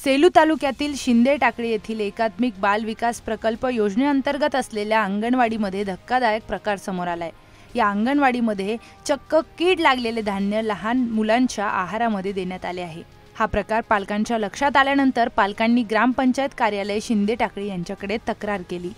सेलू तालुक्यातील शिंदे टाकळी येथील एकात्मिक बाल विकास प्रकल्प योजनेअंतर्गत असलेल्या अंगणवाडीमध्ये धक्कादायक प्रकार समोर आलाय। या अंगणवाडीमध्ये चक्क कीड लागलेले धान्य लहान मुलांच्या आहारामध्ये देण्यात आले आहे। हा प्रकार पालकांच्या लक्षात आल्यानंतर पालकांनी ग्रामपंचायत कार्यालय शिंदे टाकळी यांच्याकडे तक्रार केली।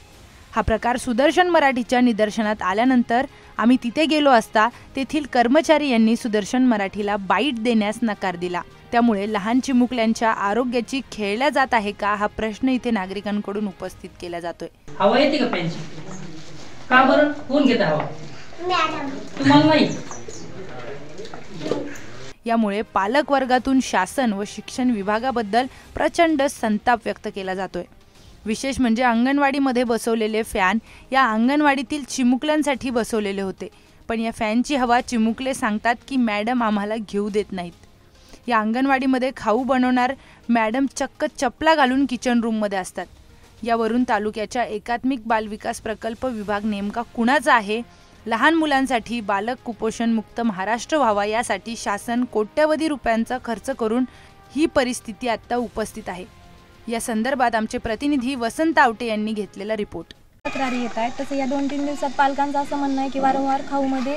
हा प्रकार सुदर्शन मराठीच्या निदर्शनात आल्यानंतर आम्ही तिथे गेलो असता तेथील कर्मचारी यांनी सुदर्शन मराठीला बाईट देण्यास नकार दिला। त्यामुळे लहान चिमुकल्यांच्या आरोग्याची खेळल्या जात आहे का हा प्रश्न इथे नागरिकांकडून उपस्थित केला जातोय। हवा येते का पेन्शन? का बरं? कोण घेत हवा? मॅडम। तुम्हाला नाही? यामुळे पालक वर्गातून शासन व शिक्षण विभागाबद्दल प्रचंड संताप व्यक्त केला जातोय। विशेष म्हणजे अंगणवाडीमध्ये बसवलेले फॅन या अंगणवाडीतील चिमुकल्यांसाठी बसवलेले होते, पण या फॅनची हवा चिमुकले सांगतात की मॅडम आम्हाला घेऊ देत नाहीत। या अंगणवाडीमध्ये खाऊ बनवणार मॅडम चक्क चपला घालून किचन रूममध्ये असतात। यावरून तालुक्याच्या एकात्मिक बाल विकास प्रकल्प विभाग नेमका कुणाचा आहे? लहान मुलांसाठी बालक कुपोषण मुक्त महाराष्ट्र व्हावा यासाठी शासन कोट्यवधी रुपयांचा खर्च करून ही परिस्थिती आता उपस्थित आहे। या संदर्भात आमचे प्रतिनिधी वसंत आवटे यांनी घेतलेला रिपोर्ट। तक्रारी येत आहेत। तसं या 2-3 दिवसात पालकांचं असं म्हणणं आहे की वारंवार खाऊमध्ये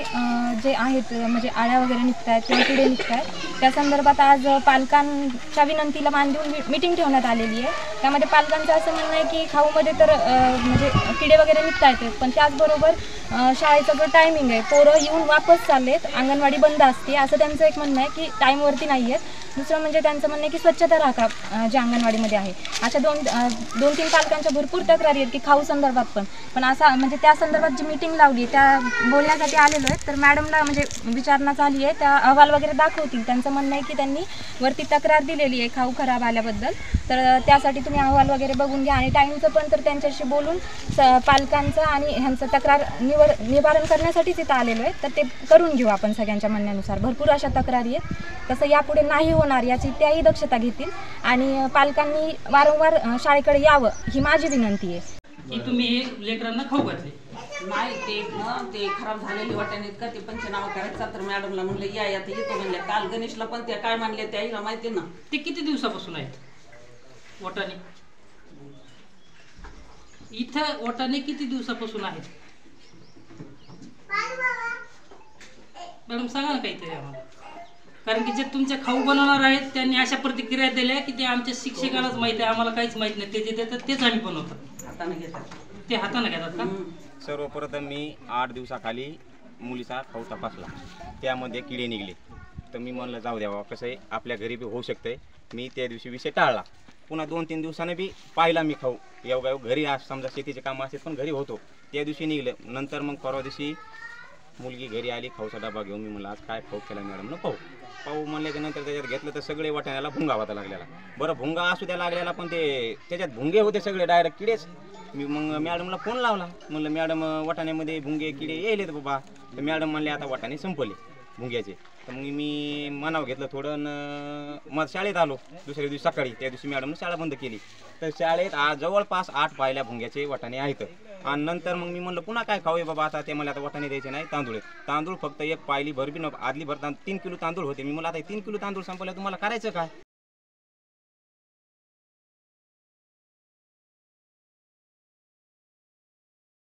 जे आहेत म्हणजे आळ्या वगैरे निघत आहेत किंवा किडे निघत आहेत। त्या संदर्भात आज पालकांच्या विनंतीला मान देऊन मीटिंग ठेवण्यात आलेली आहे। त्यामध्ये पालकांचं असं म्हणणं आहे की खाऊमध्ये तर म्हणजे किडे वगैरे निघत आहेत, पण त्याचबरोबर शाळेचा जो टायमिंग आहे पोरं येऊन वापस चाललेत, अंगणवाडी बंद असते असं त्यांचं एक म्हणणं आहे की टाईमवरती नाही आहेत। दुसरं म्हणजे त्यांचं म्हणणं आहे की स्वच्छता राखा जे अंगणवाडीमध्ये आहे। अशा 2-3 पालकांच्या भरपूर तक्रारी आहेत की खाऊ संदर्भात पण असा म्हणजे त्या संदर्भात जी मीटिंग लावली त्या बोलण्यासाठी आलेलो आहे। तर मॅडमला म्हणजे विचारणा झाली आहे, त्या अहवाल वगैरे दाखवतील। त्यांचं म्हणणं आहे की त्यांनी वरती तक्रार दिलेली आहे खाऊ खराब आल्याबद्दल, तर त्यासाठी तुम्ही अहवाल वगैरे बघून घ्या आणि टाईमचं पण तर त्यांच्याशी बोलून पालकांचं आणि ह्यांचं तक्रार निवारण करण्यासाठीच इथं आलेलो आहे, तर ते करून घेऊ आपण सगळ्यांच्या म्हणण्यानुसार। भरपूर अशा तक्रारी आहेत, तसं यापुढे नाही होणार याची त्याही दक्षता घेतील आणि पालकांनी वारंवार शाळेकडे यावं ही माझी विनंती आहे। की तुम्ही हे लेकरांना खाऊ घातले नाही ते खराब झालेले वाट्याने का ते पंचनामा करायचा, तर मॅडमला म्हणलं या आता येतो म्हणले। काल गणेशला पण त्या काय म्हणले त्याला माहिती ना। ते किती दिवसापासून आहेत वाटाणे इथं? वाटाणे किती दिवसापासून आहेत मॅडम सांगा ना काहीतरी आम्हाला, कारण की जे तुमच्या खाऊ बनवणार आहेत त्यांनी अशा प्रतिक्रिया दिल्या की ते आमच्या शिक्षकालाच माहिती आहे, आम्हाला काहीच माहित नाही। ते जे देतात तेच आम्ही बनवतो। हाताने घेतात ते हाताने घेतात का? सर्वप्रथम मी 8 दिवसाखाली मुलीचा खाऊ तपासला, त्यामध्ये किडे निघले। तर मी म्हणलं जाऊ द्यावा, कसं आहे आपल्या घरी बी होऊ शकतंय। मी त्या दिवशी विषय टाळला। पुन्हा 2-3 दिवसाने बी पाहिला मी खाऊ, एवढा घरी आज समजा शेतीचे कामं असतात पण घरी होतो, त्या दिवशी निघलं। नंतर मग परवा दिवशी मुलगी घरी आली खाऊचा डबा घेऊन, मी म्हणलं आज काय खाऊ केला मॅडमनं? पाहू म्हणल्याच्या नंतर त्याच्यात घेतलं तर सगळे वाटाण्याला भुंगा होता लागलेला। बरं भुंगा असू द्या लागलेला, पण ते त्याच्यात भुंगे होते सगळे डायरेक्ट किडेच। मी मग मॅडमला फोन लावला, म्हणलं मॅडम वाटाण्यामध्ये भुंगे किडे येलेत बाबा। तर मॅडम म्हणले आता वाटाणे संपले भुंग्याचे। तर मग मी मनाव घेतलं थोडं, मग शाळेत आलो दुसऱ्या दिवशी सकाळी। त्या दिवशी मॅडमनं शाळा बंद केली, तर शाळेत आज जवळपास 8 पाहिल्या भुंग्याचे वाटाणे आहेत। आणि नंतर मग मी म्हणलं पुन्हा काय खाऊ बाबा आता? ते मला आता वाटाणे द्यायचे नाही, तांदूळ फक्त एक पायली भर बी आदली भर 3 किलो तांदूळ होते। मी मला आता 3 किलो तांदूळ संपवल्या तुम्हाला करायचं काय?